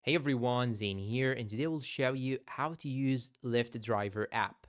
Hey everyone, Zane here, and today we'll show you how to use Lyft Driver app.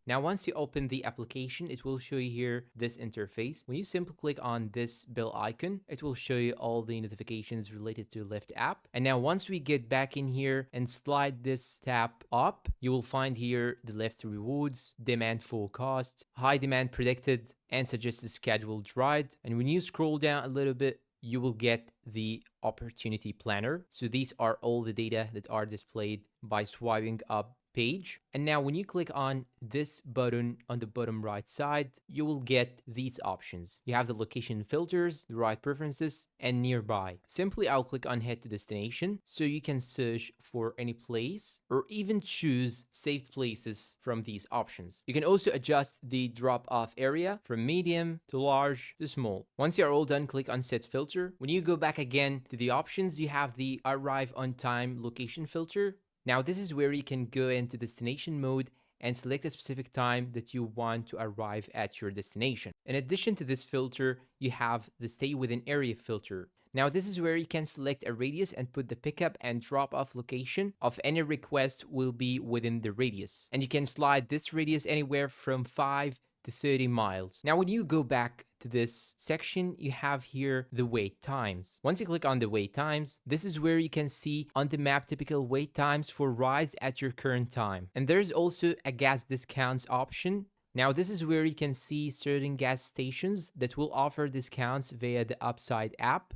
Now, once you open the application, it will show you here this interface. When you simply click on this bell icon, it will show you all the notifications related to Lyft app. And now once we get back in here and slide this tab up, you will find here the Lyft rewards, demand forecast, high demand predicted, and suggested scheduled ride. And when you scroll down a little bit, you will get the opportunity planner. So these are all the data that are displayed by swiping up page. And now when you click on this button on the bottom right side, you will get these options. You have the location filters, the ride preferences, and nearby. Simply I'll click on head to destination so you can search for any place or even choose saved places from these options. You can also adjust the drop off area from medium to large to small. Once you're all done, click on set filter. When you go back again to the options, you have the arrive on time location filter. Now this is where you can go into destination mode and select a specific time that you want to arrive at your destination. In addition to this filter, you have the stay within area filter. Now this is where you can select a radius and put the pickup and drop off location of any request will be within the radius. And you can slide this radius anywhere from 5 to 30 miles. Now when you go back to this section, you have here the wait times. Once you click on the wait times, this is where you can see on the map typical wait times for rides at your current time. And there's also a gas discounts option. Now this is where you can see certain gas stations that will offer discounts via the Upside app.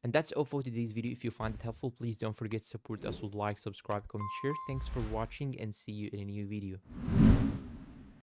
And that's all for today's video. If you find it helpful, please don't forget to support us with like, subscribe, comment, share. Thanks for watching and see you in a new video.